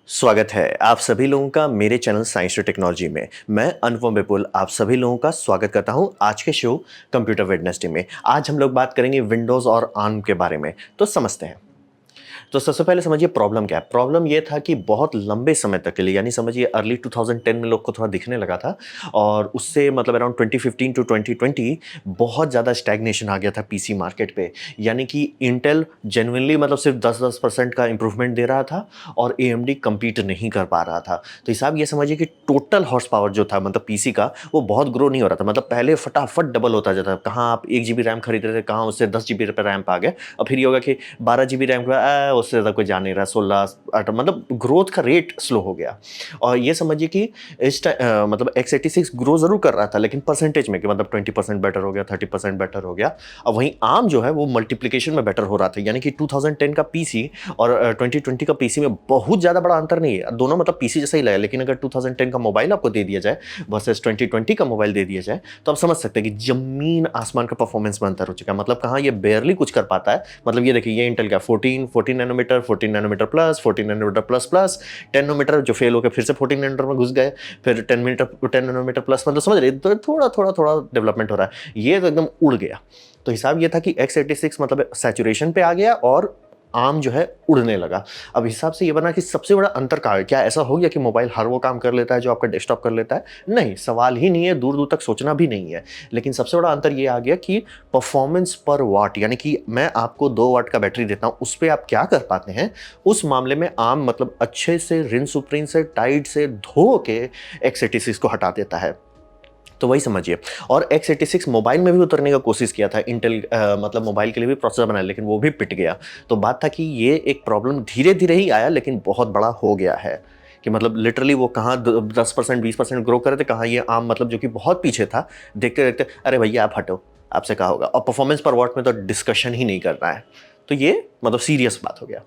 स्वागत है आप सभी लोगों का मेरे चैनल साइंस और टेक्नोलॉजी में। मैं अनुपम विपुल आप सभी लोगों का स्वागत करता हूं आज के शो कंप्यूटर वेडनेसडे में। आज हम लोग बात करेंगे विंडोज़ और आर्म के बारे में, तो समझते हैं। तो सबसे पहले समझिए प्रॉब्लम क्या है। प्रॉब्लम ये था कि बहुत लंबे समय तक के लिए, यानी समझिए अर्ली 2010 में लोग को थोड़ा दिखने लगा था, और उससे मतलब अराउंड 2015 टू 2020 बहुत ज़्यादा स्टैग्नेशन आ गया था पीसी मार्केट पे। यानी कि इंटेल जेन्युइनली मतलब सिर्फ 10% का इंप्रूवमेंट दे रहा था, और एएमडी compete नहीं कर पा रहा था। तो हिसाब ये समझिए कि टोटल हॉर्स पावर जो था मतलब पीसी का, वो बहुत ग्रो नहीं हो रहा था। मतलब पहले फटाफट डबल होता जाता था। कहाँ आप 1 GB रैम खरीद रहे थे, कहाँ उससे 10 GB पे रैम आ गए, और फिर ये होगा कि 12 GB रैम का उससे ज़्यादा कोई जा नहीं रहा, 16 मतलब ग्रोथ का रेट स्लो हो गया। और ये समझिए कि मतलब x86 ग्रो जरूर कर रहा था, लेकिन परसेंटेज में कि मतलब 20% बेटर हो गया, 30% बेटर हो गया। अब वहीं आर्म जो है वो मल्टीप्लिकेशन में बेटर हो रहा था। यानी कि 2010 का पीसी और 2020 का पीसी में बहुत ज़्यादा बड़ा अंतर नहीं है। दोनों मतलब पीसी जैसा ही लगा, लेकिन अगर 2010 का मोबाइल आपको दे दिया जाए वर्सेस 2020 का मोबाइल दे दिया जाए, तो आप समझ सकते हैं कि जमीन आसमान का परफॉर्मेंस में अंतर हो चुका है। मतलब कहाँ ये बेयरली कुछ कर पाता है। मतलब ये देखिए, ये इंटेल का 14 nanometre, 14 nanometre plus, 14 nanometre plus plus, 10 nanometre जो फेल होकर फिर से 14 नैनोमीटर में घुस गए, फिर 10 नैनोमीटर प्लस। मतलब समझ रहे, तो थोड़ा थोड़ा थोड़ा डेवलपमेंट हो रहा है। ये तो एकदम उड़ गया। तो हिसाब ये था कि x86 मतलब सैचुरेशन पे आ गया, और आर्म जो है उड़ने लगा। अब हिसाब से ये बना कि सबसे बड़ा अंतर कहाँ है। क्या ऐसा हो गया कि मोबाइल हर वो काम कर लेता है जो आपका डेस्कटॉप कर लेता है? नहीं, सवाल ही नहीं है, दूर दूर तक सोचना भी नहीं है। लेकिन सबसे बड़ा अंतर ये आ गया कि परफॉर्मेंस पर वाट, यानी कि मैं आपको 2 वाट का बैटरी देता हूं, उस पर आप क्या कर पाते हैं, उस मामले में आर्म मतलब अच्छे से रिन सुप्रीन से टाइट से धो के x86 को हटा देता है। तो वही समझिए। और x86 मोबाइल में भी उतरने का कोशिश किया था इंटेल, मतलब मोबाइल के लिए भी प्रोसेसर बनाया, लेकिन वो भी पिट गया। तो बात था कि ये एक प्रॉब्लम धीरे धीरे ही आया, लेकिन बहुत बड़ा हो गया है। कि मतलब लिटरली वो कहाँ 10% 20% ग्रो करे थे, कहाँ ये आम मतलब जो कि बहुत पीछे था, देखते देखते अरे भैया आप हटो, आपसे कहा होगा। और परफॉर्मेंस पर वॉट में तो डिस्कशन ही नहीं करना है। तो ये मतलब सीरियस बात हो गया।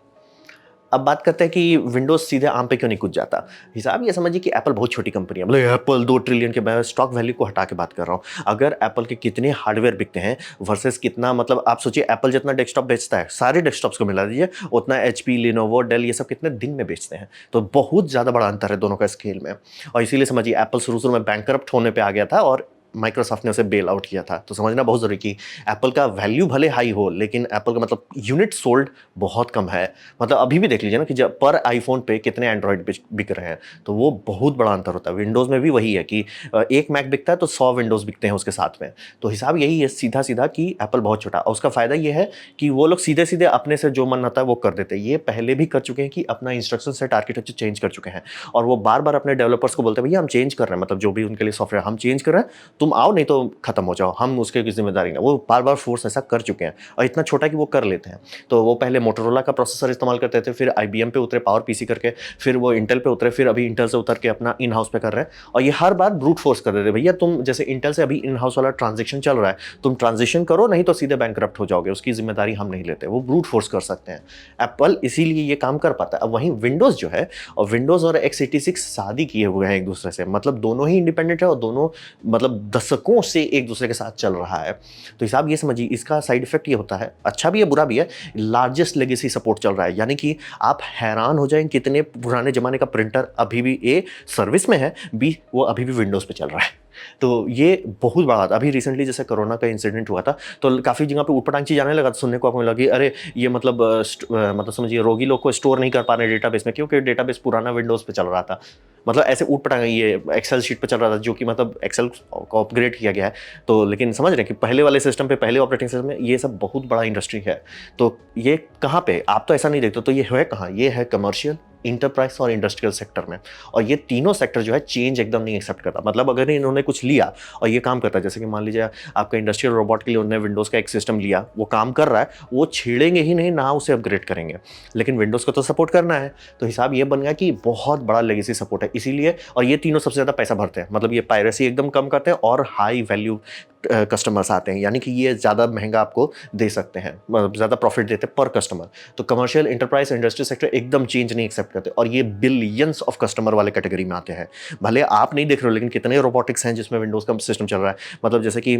अब बात करते हैं कि विंडोज सीधे आम पे क्यों नहीं कूद जाता। हिसाब ये समझिए कि एप्पल बहुत छोटी कंपनी है। मतलब एप्पल 2 ट्रिलियन के, मैं स्टॉक वैल्यू को हटा के बात कर रहा हूँ। अगर एप्पल के कितने हार्डवेयर बिकते हैं वर्सेस कितना, मतलब आप सोचिए एप्पल जितना डेस्कटॉप बेचता है, सारे डेस्कटॉप्स को मिला दीजिए, उतना एचपी, लिनोवो, डेल ये सब कितने दिन में बेचते हैं। तो बहुत ज़्यादा बड़ा अंतर है दोनों का स्केल में। और इसीलिए समझिए एप्पल शुरू शुरू में बैंकरप्ट होने पे आ गया था, और माइक्रोसॉफ्ट ने उसे बेल आउट किया था। तो समझना बहुत जरूरी कि एप्पल का वैल्यू भले हाई हो, लेकिन एप्पल का मतलब यूनिट सोल्ड बहुत कम है। मतलब अभी भी देख लीजिए ना कि जब पर आईफोन पे कितने एंड्रॉइड बिक रहे हैं, तो वो बहुत बड़ा अंतर होता है। विंडोज़ में भी वही है कि एक मैक बिकता है तो 100 विंडोज़ बिकते हैं उसके साथ में। तो हिसाब यही है सीधा सीधा कि एप्पल बहुत छोटा, और उसका फायदा ये है कि वो लोग सीधे सीधे अपने से जो मन आता है वो कर देते हैं। ये पहले भी कर चुके हैं कि अपना इंस्ट्रक्शन सेट आर्किटेक्चर चेंज कर चुके हैं, और वो बार बार अपने डेवलपर्स को बोलते हैं भैया हम चेंज कर रहे हैं, मतलब जो भी उनके लिए सॉफ्टवेयर हम चेंज कर रहे हैं, तुम आओ नहीं तो खत्म हो जाओ, हम उसके की जिम्मेदारी नहीं। वो बार बार फोर्स ऐसा कर चुके हैं, और इतना छोटा कि वो कर लेते हैं। तो वो पहले मोटोरोला का प्रोसेसर इस्तेमाल करते थे, फिर आईबीएम पे उतरे पावर पीसी करके, फिर वो इंटेल पे उतरे, फिर अभी इंटेल से उतर के अपना इन हाउस पे कर रहे हैं। और ये हर बार ब्रूट फोर्स कर रहे थे, भैया तुम जैसे इंटेल से अभी इन हाउस वाला ट्रांजेक्शन चल रहा है, तुम ट्रांजिशन करो नहीं तो सीधे बैंकरप्ट हो जाओगे, उसकी जिम्मेदारी हम नहीं लेते। वो ब्रूट फोर्स कर सकते हैं एप्पल, इसीलिए ये काम कर पाता है। अब वहीं विंडोज जो है, और विंडोज और x86 शादी किए हुए हैं एक दूसरे से, मतलब दोनों ही इंडिपेंडेंट है, और दोनों मतलब दशकों से एक दूसरे के साथ चल रहा है। तो हिसाब ये समझिए इसका साइड इफेक्ट ये होता है, अच्छा भी है बुरा भी है, लार्जेस्ट लेगेसी सपोर्ट चल रहा है। यानी कि आप हैरान हो जाएंगे कितने पुराने जमाने का प्रिंटर अभी भी ए सर्विस में है, बी वो अभी भी विंडोज पे चल रहा है। तो ये बहुत बड़ा था। अभी रिसेंटली जैसे कोरोना का इंसिडेंट हुआ था, तो काफ़ी जगह पे ऊटपटांग चीज़ आने लगा, सुनने को आपको मिला कि अरे ये मतलब मतलब समझिए रोगी लोग को स्टोर नहीं कर पा रहे डेटाबेस में, क्योंकि डेटाबेस पुराना विंडोज़ पे चल रहा था। मतलब ऐसे ऊटपटांग, ये एक्सेल शीट पे चल रहा था, जो कि मतलब एक्सेल को अपग्रेड किया गया है। तो लेकिन समझ रहे हैं कि पहले वाले सिस्टम पे, पहले ऑपरेटिंग सिस्टम में ये सब बहुत बड़ा इंडस्ट्री है। तो ये कहाँ पे, आप तो ऐसा नहीं देखते, तो ये है कहाँ, ये है कमर्शियल, इंटरप्राइज और इंडस्ट्रियल सेक्टर में। और ये तीनों सेक्टर जो है चेंज एकदम नहीं एक्सेप्ट करता। मतलब अगर इन्होंने कुछ लिया और ये काम करता है, जैसे कि मान लीजिए आपका इंडस्ट्रियल रोबोट के लिए उन्होंने विंडोज़ का एक सिस्टम लिया, वो काम कर रहा है, वो छेड़ेंगे ही नहीं ना उसे अपग्रेड करेंगे, लेकिन विंडोज़ को तो सपोर्ट करना है। तो हिसाब ये बन गया कि बहुत बड़ा लेगेसी सपोर्ट है इसीलिए। और ये तीनों सबसे ज़्यादा पैसा भरते हैं, मतलब ये पायरेसी एकदम कम करते हैं, और हाई वैल्यू कस्टमर्स आते हैं, यानी कि ये ज़्यादा महंगा आपको दे सकते हैं, मतलब ज़्यादा प्रॉफिट देते हैं पर कस्टमर। तो कमर्शियल, इंटरप्राइज, इंडस्ट्री सेक्टर एकदम चेंज नहीं एक्सेप्ट करते, और ये बिलियंस ऑफ कस्टमर वाले कैटेगरी में आते हैं। भले आप नहीं देख रहे हो, लेकिन कितने रोबोटिक्स हैं जिसमें विंडोज़ का सिस्टम चल रहा है। मतलब जैसे कि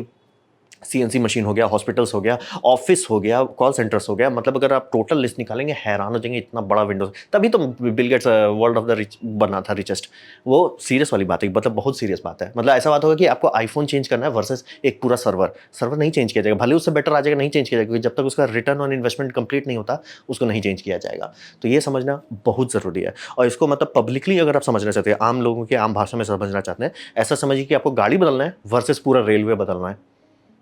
सीएनसी मशीन हो गया, हॉस्पिटल्स हो गया, ऑफिस हो गया, कॉल सेंटर्स हो गया, मतलब अगर आप टोटल लिस्ट निकालेंगे हैरान हो जाएंगे, इतना बड़ा विंडोज। तभी तो Bill Gates world of the rich बना था, रिचेस्ट। वो सीरियस वाली बात है, मतलब बहुत सीरियस बात है। मतलब ऐसा बात होगा कि आपको आईफोन चेंज करना है वर्सेस एक पूरा सर्वर। सर्वर नहीं चेंज किया जाएगा, भले उससे बेटर आ जाएगा, नहीं चेंज किया जाएगा, क्योंकि जब तक उसका रिटर्न ऑन इन्वेस्टमेंट कंप्लीट नहीं होता उसको नहीं चेंज किया जाएगा। तो ये समझना बहुत ज़रूरी है। और इसको मतलब पब्लिकली अगर आप समझना चाहते हैं, आम लोगों के आम भाषा में समझना चाहते हैं, ऐसा समझिए कि आपको गाड़ी बदलना है वर्सेस पूरा रेलवे बदलना है।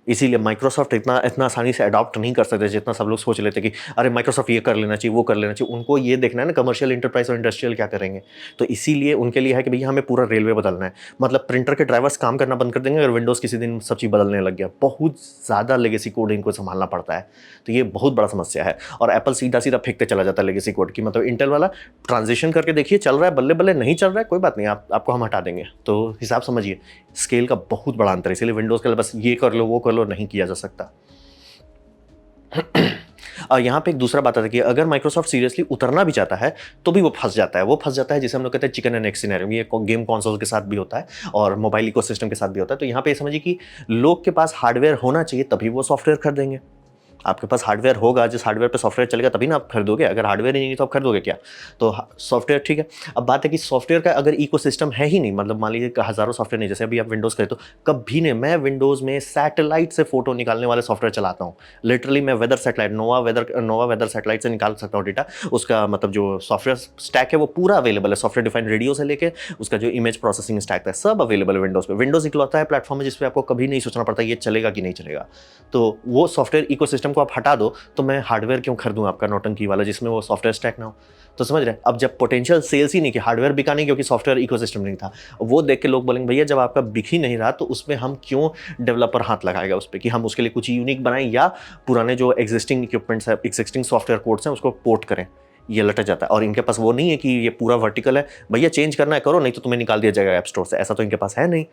इसीलिए माइक्रोसॉफ्ट इतना इतना आसानी से अडॉप्ट नहीं कर सकते जितना सब लोग सोच लेते कि अरे माइक्रोसॉफ्ट ये कर लेना चाहिए, वो कर लेना चाहिए। उनको ये देखना है ना कमर्शियल इंटरप्राइज और इंडस्ट्रियल क्या करेंगे। तो इसीलिए उनके लिए है कि भैया हमें पूरा रेलवे बदलना है। मतलब प्रिंटर के ड्राइवर्स काम करना बंद कर देंगे अगर विंडोज़ किसी दिन सब चीज़ बदलने लग गया। बहुत ज़्यादा लेगेसी कोड इनको संभालना पड़ता है। तो ये बहुत बड़ा समस्या है। और एप्पल सीधा सीधा फेंकते चला जाता है लेगेसी कोड की। मतलब इंटेल वाला ट्रांजिशन करके देखिए, चल रहा है बल्ले बल्ले, नहीं चल रहा है कोई बात नहीं, आपको हम हटा देंगे। तो हिसाब समझिए, स्केल का बहुत बड़ा अंतर है। इसलिए विंडोज़ के लिए बस ये कर लो वो कर लो नहीं किया जा सकता। यहाँ पे एक दूसरा बात आता है कि अगर माइक्रोसॉफ्ट सीरियसली उतरना भी चाहता है तो भी वो फंस जाता है। वो फंस जाता है जिसे हम लोग कहते हैं चिकन एंड एग सिनेरियो। ये गेम कंसोल के साथ भी होता है और मोबाइल इकोसिस्टम के साथ भी होता है। तो यहाँ पे समझिए कि लोग के पास हार्डवेयर होना चाहिए तभी वो सॉफ्टवेयर खरीदेंगे। आपके पास हार्डवेयर होगा, जिस हार्डवेयर पे सॉफ्टवेयर चलेगा तभी ना आप खरीदोगे। अगर हार्डवेयर ही नहीं है तो आप खरीदोगे क्या। तो सॉफ्टवेयर ठीक है। अब बात है कि सॉफ्टवेयर का अगर इकोसिस्टम है ही नहीं, मतलब मान लीजिए हज़ारों सॉफ्टवेयर नहीं, जैसे अभी आप विंडोज़ करें तो कभी नहीं। मैं विंडोज़ में सैटेलाइट से फोटो निकालने वाले सॉफ्टवेयर चलाता हूँ। लिटरली मैं वेदर सैटेलाइट, नोवा वेदर सैटेलाइट से निकाल सकता हूँ डेटा। उसका मतलब जो सॉफ्टवेयर स्टैक है वो पूरा अवेलेबल है। सॉफ्टवेयर डिफाइंड रेडियो से लेके उसका जो इमेज प्रोसेसिंग स्टैक है सब अवेलेबल है विंडोज़ पे। विंडोज़ इकलौता है प्लेटफॉर्म है जिसपे आपको कभी नहीं सोचना पड़ता ये चलेगा कि नहीं चलेगा। तो वो सॉफ्टवेयर इकोसिस्टम को आप हटा दो तो मैं हार्डवेयर क्यों खरीदूं आपका नौटंकी वाला जिसमें वो सॉफ्टवेयर स्टैक ना हो। तो समझ रहे हैं, अब जब पोटेंशियल सेल्स ही नहीं कि हार्डवेयर बिका नहीं क्योंकि सॉफ्टवेयर इकोसिस्टम नहीं था, वो देख के लोग बोलेंगे भैया जब आपका बिक ही नहीं रहा तो उसमें हम क्यों डेवलपर हाथ लगाएगा उस पर कि हम उसके लिए कुछ यूनिक बनाएं या पुराने जो एग्जिस्टिंग इक्विपमेंट्स है, एग्जिस्टिंग सॉफ्टवेयर कोड्स हैं उसको पोर्ट करें। ये लटक जाता है। और इनके पास वो नहीं है कि ये पूरा वर्टिकल है, भैया चेंज करना है करो नहीं तो तुम्हें निकाल दिया जाएगा ऐप स्टोर से। ऐसा तो इनके पास है नहीं।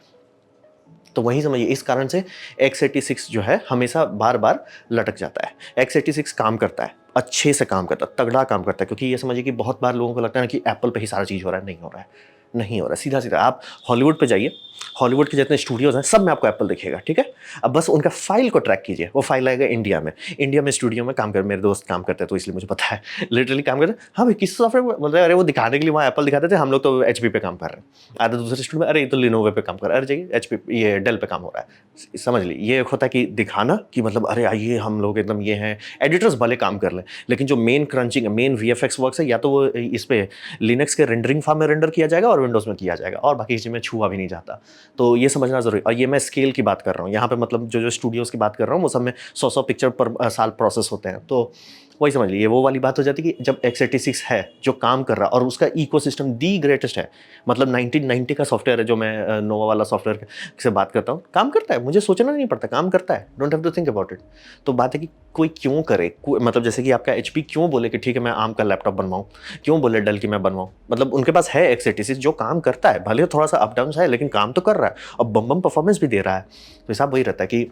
तो वही समझिए, इस कारण से x86 जो है हमेशा बार बार लटक जाता है। x86 काम करता है, अच्छे से काम करता है, तगड़ा काम करता है। क्योंकि ये समझिए कि बहुत बार लोगों को लगता है ना कि एप्पल पे ही सारा चीज़ हो रहा है। नहीं हो रहा है, नहीं हो रहा है। सीधा सीधा आप हॉलीवुड पे जाइए, हॉलीवुड के जितने स्टूडियोज़ हैं सब में आपको एप्पल दिखेगा, ठीक है। अब बस उनका फाइल को ट्रैक कीजिए, वो फाइल आएगा इंडिया में। इंडिया में स्टूडियो में काम कर, मेरे दोस्त काम करते हैं तो इसलिए मुझे पता है, लिटरली काम करते हैं। हाँ भाई किस सॉफ्टवेयर बोल रहे हैं, अरे वो दिखाने के लिए वहाँ एप्पल दिखाते थे, हम लोग तो HP पे काम कर रहे हैं। आधे दूसरे स्टूडियो में अरे ये तो लिनोवो पे काम कर रहा है, अरे जाइए HP ये डेल पे काम हो रहा है। समझ लीजिए ये होता है कि दिखाना कि मतलब अरे आइए हम लोग एकदम ये हैं। एडिटर्स भले काम कर लें लेकिन जो main crunching, main VFX works है या तो वो इस पे लिनक्स के रेंडरिंग फार्म में रेंडर किया जाएगा और विंडोज़ में किया जाएगा और बाकी चीज़ में छुआ भी नहीं जाता। तो ये समझना ज़रूरी। और ये मैं स्केल की बात कर रहा हूँ यहाँ पे, मतलब जो जो स्टूडियोज़ की बात कर रहा हूँ वो सब में 100 पिक्चर पर साल प्रोसेस होते हैं। तो वही समझ लीजिए वो वाली बात हो जाती है कि जब x86 है जो काम कर रहा और उसका इकोसिस्टम दी ग्रेटेस्ट है, मतलब 1990 का सॉफ्टवेयर है जो मैं नोवा वाला सॉफ्टवेयर से बात करता हूँ, काम करता है, मुझे सोचना नहीं पड़ता, काम करता है, don't have to think about it. तो बात है कि कोई क्यों करे, मतलब जैसे कि आपका HP क्यों बोले कि ठीक है मैं आम का लैपटॉप बनवाऊँ, क्यों बोले डेल की मैं बनवाऊँ। मतलब उनके पास है x86 जो काम करता है, भले थोड़ा सा अप डाउन है लेकिन काम तो कर रहा है और बम परफॉर्मेंस भी दे रहा है। तो हिसाब वही रहता है कि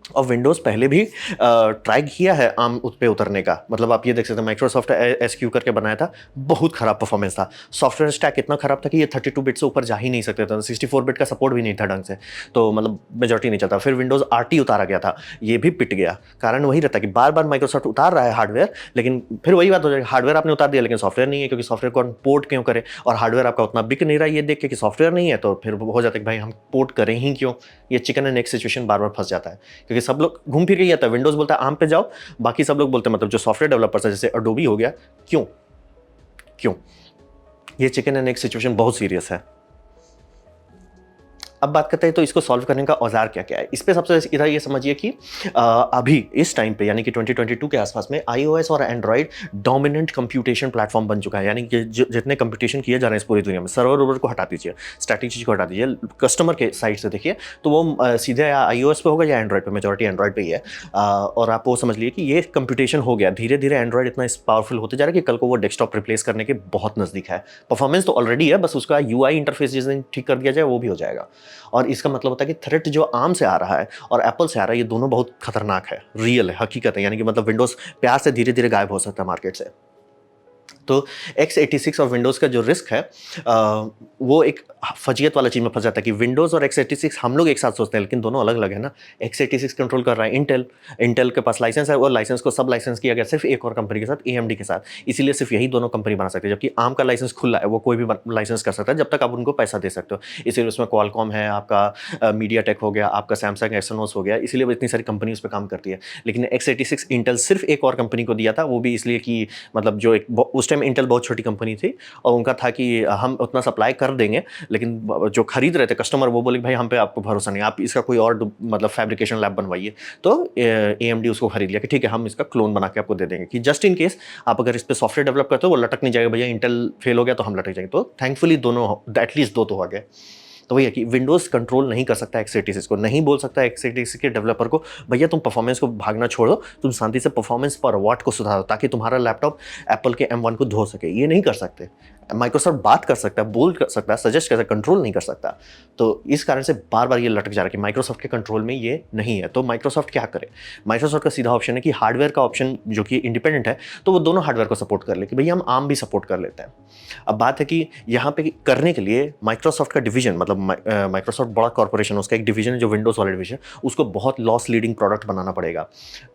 और विंडोज़ पहले भी ट्राई किया है आम उस पे उतरने का। मतलब आप ये देख सकते हैं माइक्रोसॉफ्ट SQ करके बनाया था, बहुत ख़राब परफॉर्मेंस था। सॉफ्टवेयर स्टैक इतना ख़राब था कि ये 32 बिट से ऊपर जा ही नहीं सकते थे, 64 बिट का सपोर्ट भी नहीं था ढंग से, तो मतलब मेजॉरिटी नहीं चलता। फिर विंडोज़ RT उतारा गया था, ये भी पिट गया। कारण वही रहता है कि बार बार माइक्रोसॉफ्ट उतार रहा है हार्डवेयर, लेकिन फिर वही बात हो जाएगी, हार्डवेयर आपने उतार दिया लेकिन सॉफ्टवेयर नहीं है, क्योंकि सॉफ्टवेयर को पोर्ट क्यों करे। और हार्डवेयर आपका उतना बिक नहीं रहा ये देख के कि सॉफ्टवेयर नहीं है, तो फिर हो जाता है कि भाई हम पोर्ट करें ही क्यों। ये चिकन एंड एग सिचुएशन बार बार फंस जाता है, क्योंकि सब लोग घूम फिर के आता है, विंडोज बोलता है आम पे जाओ, बाकी सब लोग बोलते हैं, मतलब जो सॉफ्टवेयर डेवलपर्स है जैसे अडोबी हो गया, क्यों क्यों। ये चिकन एंड एग सिचुएशन बहुत सीरियस है। अब बात करते हैं तो इसको सॉल्व करने का औजार क्या क्या है। इस पे सबसे इधर ये समझिए कि अभी इस टाइम पे यानी कि 2022 के आसपास में iOS और एंड्रॉइड डोमिनेंट कंप्यूटेशन प्लेटफॉर्म बन चुका है। यानी कि जितने कंप्यूटेशन किए जा रहे हैं इस पूरी दुनिया में, सर्वर वर्वर को हटा दीजिए, स्टैटिक चीज को हटा दीजिए, कस्टमर के साइड से देखिए तो वो सीधे या iOS पे होगा या एंड्रॉइड पे, मेजॉरिटी एंड्रॉइड पे ही है। और आप वो समझ लीजिए कि ये कंप्यूटेशन हो गया, धीरे धीरे एंड्रॉइड इतना पावरफुल होते जा रहा है कि कल को वो डेस्कटॉप रिप्लेस करने के बहुत नजदीक है। परफॉर्मेंस तो ऑलरेडी है, बस उसका UI इंटरफेस जिस दिन ठीक कर दिया जाए वो भी हो जाएगा। और इसका मतलब होता है कि थ्रेट जो आर्म से आ रहा है और एप्पल से आ रहा है, ये दोनों बहुत खतरनाक है, रियल है, हकीकत है। यानी कि मतलब विंडोज प्यार से धीरे धीरे गायब हो सकता है मार्केट से। तो x86 और विंडोज़ का जो रिस्क है वो एक फजीयत वाला चीज़ में फंस जाता है कि विंडोज़ और x86 हम लोग एक साथ सोचते हैं, लेकिन दोनों अलग-अलग है ना। x86 कंट्रोल कर रहा है इंटेल, इंटेल के पास लाइसेंस है और लाइसेंस को सब लाइसेंस किया गया सिर्फ एक और कंपनी के साथ, AMD के साथ। इसीलिए सिर्फ यही दोनों कंपनी बना सकती है, जबकि आर्म का लाइसेंस खुला है, वो कोई भी लाइसेंस कर सकता है जब तक आप उनको पैसा दे सकते हो। इसीलिए उसमें क्वालकॉम है, आपका मीडियाटेक हो गया, आपका सैमसंग एक्सोनोस हो गया, इसीलिए वो इतनी सारी कंपनी उस पे काम करती है। लेकिन x86 इंटेल सिर्फ एक और कंपनी को दिया था, वो भी इसलिए कि मतलब जो एक उस टाइम इंटेल बहुत छोटी कंपनी थी और उनका था कि हम उतना सप्लाई कर देंगे, लेकिन जो खरीद रहे थे कस्टमर वो बोले भाई हम पे आपको भरोसा नहीं, आप इसका कोई और मतलब फैब्रिकेशन लैब बनवाइए। तो AMD उसको खरीद लिया कि ठीक है हम इसका क्लोन बना के आपको दे देंगे कि जस्ट इन केस आप अगर इस पर सॉफ्टवेयर डेवलप करते हो वो लटक नहीं जाएगा, भैया इंटेल फेल हो गया तो हम लटक जाएंगे। तो थैंकफुली दोनों एटलीस्ट दो तो हो गए। तो वही है कि विंडोज़ कंट्रोल नहीं कर सकता x86 को, नहीं बोल सकता x86 के डेवलपर को भैया तुम परफॉर्मेंस को भागना छोड़ो, तुम शांति से परफॉर्मेंस पर वाट को सुधारो ताकि तुम्हारा लैपटॉप एप्पल के M1 को धो सके। ये नहीं कर सकते। माइक्रोसॉफ्ट बात कर सकता है, बोल कर सकता है, सजेस्ट कर सकता है, कंट्रोल नहीं कर सकता। तो इस कारण से बार बार ये लटक जा रहा है कि माइक्रोसॉफ्ट के कंट्रोल में ये नहीं है। तो माइक्रोसॉफ्ट क्या करे? माइक्रोसॉफ्ट का सीधा ऑप्शन है कि हार्डवेयर का ऑप्शन जो कि इंडिपेंडेंट है, तो वो दोनों हार्डवेयर को सपोर्ट कर ले कि भैया हम आर्म भी सपोर्ट कर लेते हैं। अब बात है कि यहाँ पे करने के लिए माइक्रोसॉफ्ट का डिवीजन, मतलब माइक्रोसॉफ्ट बड़ा कॉर्पोरेशन, उसका एक डिवीजन है जो विंडोज़ वाला डिवीजन, उसको बहुत लॉस लीडिंग प्रोडक्ट बनाना पड़ेगा।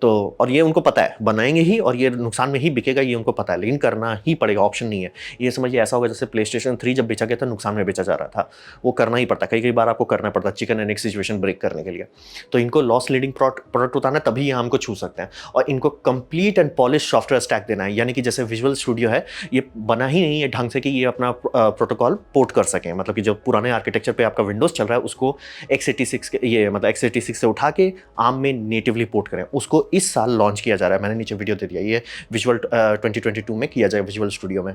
तो और ये उनको पता है, बनाएंगे ही और ये नुकसान में ही बिकेगा, ये उनको पता है, लेकिन करना ही पड़ेगा, ऑप्शन नहीं है। ये समझिए ऐसा होगा जैसे PlayStation 3 जब बेचा गया था नुकसान में बेचा जा रहा था, वो करना ही पड़ता, कई बार आपको करना पड़ता chicken and egg situation break करने के लिए। तो इनको लॉस लीडिंग प्रोडक्ट उतारना है, तभी ये हमको छू सकते हैं। और इनको complete and polish software stack देना है, यानी कि जैसे विजुअल स्टूडियो है, ये बना ही नहीं है ढंग से कि ये अपना प्रोटोकॉल पोर्ट कर सकें, मतलब कि जो पुराने आर्किटेक्चर पे आपका विंडोज चल रहा है उसको x86 के ये मतलब x86 से उठा के आर्म में नेटिवली पोर्ट करें। उसको इस साल लॉन्च किया जा रहा है, मैंने नीचे वीडियो दे दिया, ये विजुअल 2022 में किया जाएगा विजुअल स्टूडियो में।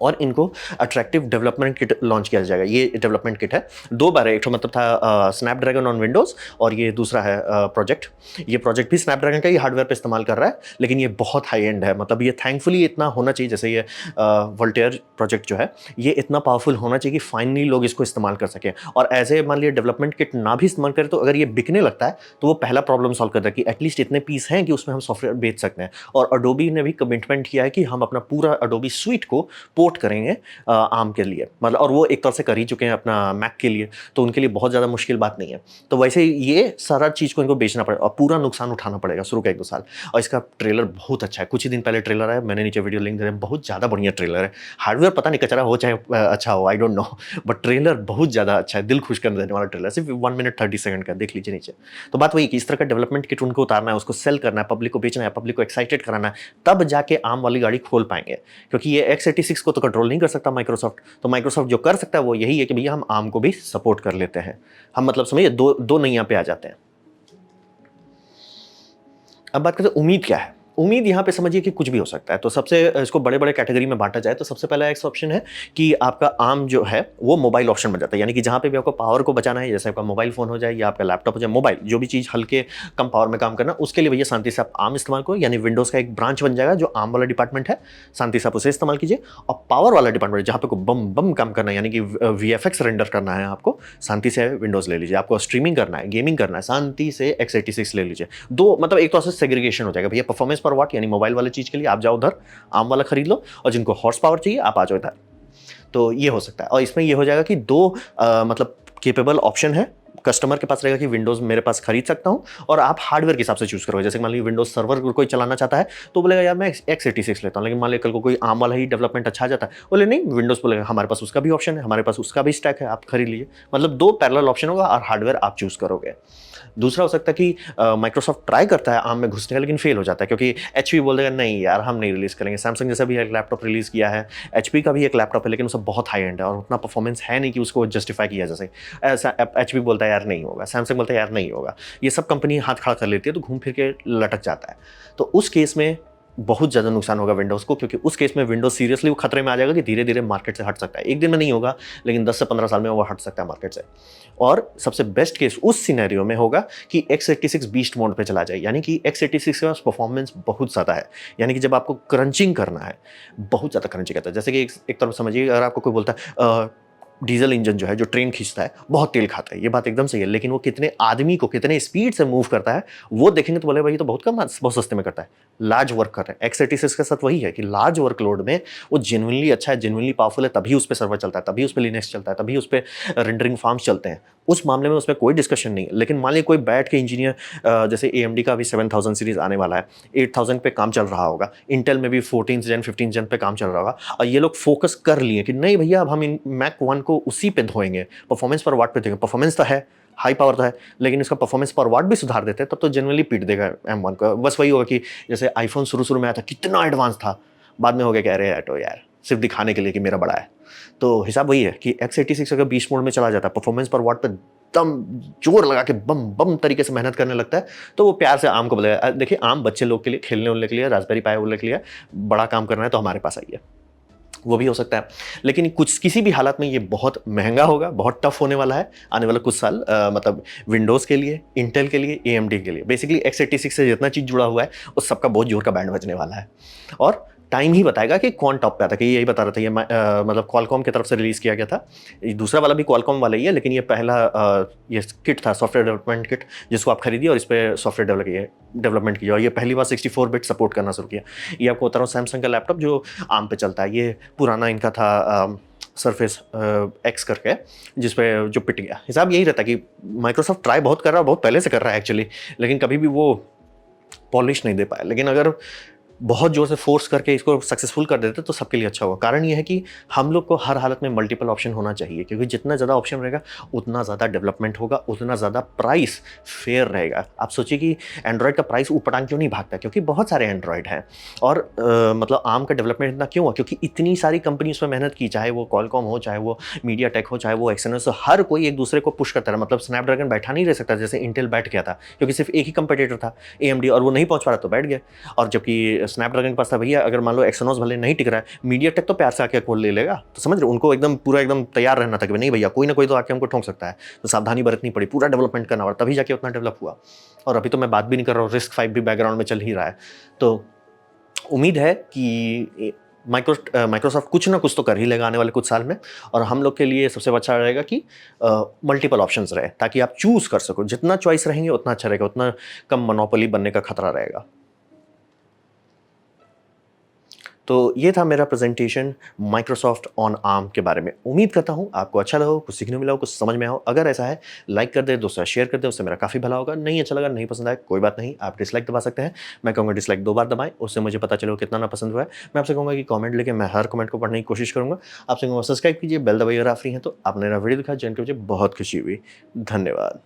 और इनको अट्रैक्टिव डेवलपमेंट किट लॉन्च किया जाएगा। ये डेवलपमेंट किट है, दो बार है, एक तो मतलब था स्नैपड्रैगन ऑन विंडोज़ और ये दूसरा है प्रोजेक्ट। ये प्रोजेक्ट भी स्नैपड्रैगन का ही हार्डवेयर पे इस्तेमाल कर रहा है, लेकिन ये बहुत हाई एंड है। मतलब ये थैंकफुली इतना होना चाहिए, जैसे ये वोल्टेयर प्रोजेक्ट जो है ये इतना पावरफुल होना चाहिए कि फाइनली लोग इसको इस्तेमाल कर सकें। और एज ए मान लिया डेवलपमेंट किट ना भी इस्तेमाल करें तो अगर ये बिकने लगता है तो वो पहला प्रॉब्लम सॉल्व करता है कि एटलीस्ट इतने पीस हैं कि उसमें हम सॉफ्टवेयर बेच सकते हैं। और अडोबी ने भी कमिटमेंट किया है कि हम अपना पूरा अडोबी स्वीट को पोर्ट करेंगे आर्म के लिए, मतलब, और वो एक तरह से कर ही चुके हैं अपना मैक के लिए, तो उनके लिए बहुत ज़्यादा मुश्किल बात नहीं है। तो वैसे ये सारा चीज़ को इनको बेचना पड़ेगा और पूरा नुकसान उठाना पड़ेगा शुरू का 1-2 साल। और इसका ट्रेलर बहुत अच्छा है, कुछ ही दिन पहले ट्रेलर है, मैंने नीचे वीडियो लिंक दे रहे हैं, बहुत ज़्यादा बढ़िया ट्रेलर है। हार्डवेयर पता नहीं कचरा हो चाहे अच्छा हो, I don't know, but trailer बहुत ज़्यादा अच्छा है, दिल खुश कर देने वाला ट्रेलर, सिर्फ 1 मिनट 30 सेकंड का, देख लीजिए नीचे। तो बात वही कि इस तरह का डेवलपमेंट किट उनको उतारना है, उसको सेल करना है, पब्लिक को बेचना है, पब्लिक को एक्साइटेड कराना है, तब जाके आर्म वाली गाड़ी खोल पाएंगे। क्योंकि ये x86 को तो कंट्रोल नहीं कर सकता माइक्रोसॉफ्ट, तो माइक्रोसॉफ्ट जो कर सकता है वो यही है कि भैया हम आर्म को भी सपोर्ट कर लेते हैं। हम मतलब समझिए दो नैया पे आ जाते हैं। अब बात करते हैं उम्मीद क्या है। उम्मीद यहाँ पे समझिए कि कुछ भी हो सकता है। तो सबसे इसको बड़े बड़े कैटेगरी में बांटा जाए तो सबसे पहला एक ऑप्शन है कि आपका आर्म जो है वो मोबाइल ऑप्शन बन जाता है, यानी कि जहाँ पे भी आपको पावर को बचाना है, जैसे आपका मोबाइल फोन हो जाए या आपका लैपटॉप हो जाए, मोबाइल जो भी चीज़ हल्के कम पावर में काम करना, उसके लिए भैया शांति से आप आर्म इस्तेमाल करो, यानी विंडोज़ का एक ब्रांच बन जाएगा जो आर्म वाला डिपार्टमेंट है, शांति से आप उसे इस्तेमाल कीजिए। और पावर वाला डिपार्टमेंट जहाँ पे बम बम काम करना है, यानी कि VFX रेंडर करना है आपको, शांति से विंडोज़ ले लीजिए। आपको स्ट्रीमिंग करना है, गेमिंग करना है, शांति से x86 ले लीजिए। दो मतलब एक तो से सेग्रीगेशन हो जाएगा भैया, परफॉर्मेंस पर वाट यानी मोबाइल वाले चीज़ के लिए आप जाओ उधर आर्म वाला खरीद लो, और जिनको हॉर्स पावर चाहिए आप आ जाओ इधर। तो ये हो सकता है। और इसमें ये हो जाएगा कि दो मतलब केपेबल ऑप्शन है, कस्टमर के पास रहेगा कि विंडोज़ मेरे पास खरीद सकता हूँ, और आप हार्डवेयर के हिसाब से चूज़ करोगे। जैसे मान लीजिए विंडोज़ सर्वर कोई चलाना चाहता है तो बोलेगा यार मैं x86 लेता हूँ, लेकिन मान लीजिए कल को कोई आर्म वाला ही डेवलपमेंट अच्छा जाता है, बोले नहीं विंडोज़, बोलेगा हमारे पास उसका भी ऑप्शन है, हमारे पास उसका भी स्टैक है, आप खरीद लीजिए। मतलब दो पैरेलल ऑप्शन होगा और हार्डवेयर आप चूज़ करोगे। दूसरा हो सकता है कि माइक्रोसॉफ्ट ट्राई करता है आर्म में घुसने का, लेकिन फेल हो जाता है, क्योंकि HP बोल देगा नहीं यार हम नहीं रिलीज़ करेंगे। सैमसंग जैसा भी एक लैपटॉप रिलीज़ किया है, HP का भी एक लैपटॉप है, लेकिन उसका बहुत हाई एंड है और उतना परफॉर्मेंस है नहीं कि उसको जस्टिफाई किया जा सके। ऐसा HP बोलता है यार नहीं होगा, सैमसंग बोलता है यार नहीं होगा। ये सब कंपनी हाथ खड़ा कर लेती है, तो घूम फिर के लटक जाता है। तो उस केस में बहुत ज़्यादा नुकसान होगा विंडोज़ को, क्योंकि उस केस में विंडोज़ सीरियसली वो खतरे में आ जाएगा कि धीरे धीरे मार्केट से हट सकता है। एक दिन में नहीं होगा, लेकिन 10 से 15 साल में वो हट सकता है मार्केट से। और सबसे बेस्ट केस उस सिनेरियो में होगा कि x86 बीस्ट मोड पे चला जाए, यानी कि x86 के पास परफॉर्मेंस बहुत ज़्यादा है, यानी कि जब आपको क्रंचिंग करना है, बहुत ज़्यादा क्रंचिंग करता है। जैसे कि एक तरफ समझिए, अगर आपको कोई बोलता है डीजल इंजन जो है, जो ट्रेन खींचता है, बहुत तेल खाता है, ये बात एकदम सही है, लेकिन वो कितने आदमी को कितने स्पीड से मूव करता है वो देखेंगे तो बोले भाई ये तो बहुत कम, बहुत सस्ते में करता है, लार्ज वर्क कर रहा है। X86 के साथ वही है कि लार्ज वर्कलोड में वो जेन्युइनली अच्छा है, जेन्युइनली पावरफुल है, तभी उस पर सर्वर चलता है, तभी उस पर लिनक्स चलता है, तभी उस पर रेंडरिंग फार्म्स चलते हैं। उस मामले में उसमें कोई डिस्कशन नहीं है। लेकिन मान लीजिए कोई बैठ के इंजीनियर, जैसे AMD का अभी 7000 सीरीज आने वाला है, 8000 पे काम चल रहा होगा, इंटेल में भी 14 जेन 15 जेन पे काम चल रहा होगा, और ये लोग फोकस कर लिए कि नहीं भैया अब हम इन मैक 1 को उसी पे धोएंगे, परफॉर्मेंस पर वाट पे देंगे। परफॉर्मेंस तो है, हाई पावर तो है, लेकिन इसका परफॉर्मेंस पर वाट भी सुधार देते हैं, तब तो जनरली पीट देगा M1 का। बस वही होगा कि जैसे आईफोन शुरू शुरू में आया था कितना एडवांस था, बाद में हो गया कह रहे हैं यार सिर्फ दिखाने के लिए कि मेरा बड़ा है। तो हिसाब वही है कि X86 अगर 20 मोड में चला जाता है, परफॉर्मेंस पर वाट पे दम जोर लगा के बम बम तरीके से मेहनत करने लगता है, तो वो प्यार से आम को बोलेगा देखिए आम बच्चे लोग के लिए, खेलने उलने के लिए, रास्पबेरी पाई उलने के लिए, बड़ा काम करना है तो हमारे पास आइए। वो भी हो सकता है, लेकिन कुछ किसी भी हालत में ये बहुत महंगा होगा, बहुत टफ होने वाला है आने वाला कुछ साल, मतलब विंडोज़ के लिए, इंटेल के लिए, AMD के लिए। बेसिकली X86 से जितना चीज़ जुड़ा हुआ है उस सबका बहुत जोर का बैंड बजने वाला है, और टाइम ही बताएगा कि कौन टॉप पे आता है। कि यही बता रहा था ये मतलब क्वालकॉम की तरफ से रिलीज़ किया गया था, ये दूसरा वाला भी क्वालकॉम वाला ही है, लेकिन ये पहला ये किट था, सॉफ्टवेयर डेवलपमेंट किट, जिसको आप खरीदिए और इस पर सॉफ्टवेयर डेवलपमेंट किया, और ये पहली बार 64 बिट सपोर्ट करना शुरू किया। ये आपको बता रहा हूँ सैमसंग का लैपटॉप जो आर्म पे चलता है, ये पुराना इनका था सरफेस X करके, जिसपे जो पिट गया। हिसाब यही रहता है कि माइक्रोसॉफ्ट ट्राई बहुत कर रहा है, बहुत पहले से कर रहा है एक्चुअली, लेकिन कभी भी वो पॉलिश नहीं दे पाया। लेकिन अगर बहुत जोर से फोर्स करके इसको सक्सेसफुल कर देते तो सबके लिए अच्छा होगा। कारण ये है कि हम लोग को हर हालत में मल्टीपल ऑप्शन होना चाहिए, क्योंकि जितना ज़्यादा ऑप्शन रहेगा उतना ज़्यादा डेवलपमेंट होगा, उतना ज़्यादा प्राइस फेयर रहेगा। आप सोचिए कि एंड्रॉयड का प्राइस ऊपर क्यों नहीं भागता, क्योंकि बहुत सारे एंड्रॉयड हैं, और मतलब आर्म का डेवलपमेंट इतना क्यों हुआ, क्योंकि इतनी सारी कंपनी उस पर मेहनत की, चाहे वो कॉलकॉम हो, चाहे वो मीडिया टेक हो, चाहे वो एक्सएनएस हो, हर कोई एक दूसरे को पुश करता रहा। मतलब स्नैपड्रैगन बैठा नहीं रह सकता जैसे इंटेल बैठ गया था, क्योंकि सिर्फ एक ही कंपटीटर था AMD, और वो नहीं पहुंच पा रहा तो बैठ गया। और जबकि स्नैपड्रैगन के पास था भैया, अगर मान लो एक्सोनोस भले नहीं टिक रहा है, मीडिया टेक तो प्यार से आके खोल ले लेगा। तो समझ रहे, उनको एकदम पूरा एकदम तैयार रहना था कि नहीं भैया कोई ना कोई तो आके हमको ठोक सकता है, तो सावधानी बरतनी पड़ी, पूरा डेवलपमेंट करना पड़ा, तभी जाके उतना डेवलप हुआ। और अभी तो मैं बात भी नहीं कर रहा हूँ, RISC-V भी बैकग्राउंड में चल ही रहा है। तो उम्मीद है कि माइक्रोसॉफ्ट कुछ ना कुछ तो कर ही लेगा आने वाले कुछ साल में, और हम लोग के लिए सबसे अच्छा रहेगा कि मल्टीपल ऑप्शंस रहे, ताकि आप चूज कर सको। जितना चॉइस रहेंगे उतना अच्छा रहेगा, उतना कम मोनोपोली बनने का खतरा रहेगा। तो ये था मेरा प्रेजेंटेशन माइक्रोसॉफ्ट ऑन आर्म के बारे में। उम्मीद करता हूँ आपको अच्छा लगा हो, कुछ सीखने मिला हो, कुछ समझ में आओ। अगर ऐसा है लाइक कर दे, दोस्तों शेयर कर दे, उससे मेरा काफ़ी भला होगा। नहीं अच्छा लगा, नहीं पसंद आया, कोई बात नहीं, आप डिसलाइक दबा सकते हैं। मैं कहूँगा डिसलाइक 2 बार दबाएं, उससे मुझे पता चले कितना ना पसंद हुआ है। मैं आपसे कहूँगा कि कॉमेंट लेके मैं हर कमेंट को पढ़ने की कोशिश करूँगा। आपसे कहूँगा सब्सक्राइब कीजिए, बेल दबाइए अगर आप फ्री हैं तो। आपने मेरा वीडियो दिखा, जैन के मुझे बहुत खुशी हुई। धन्यवाद।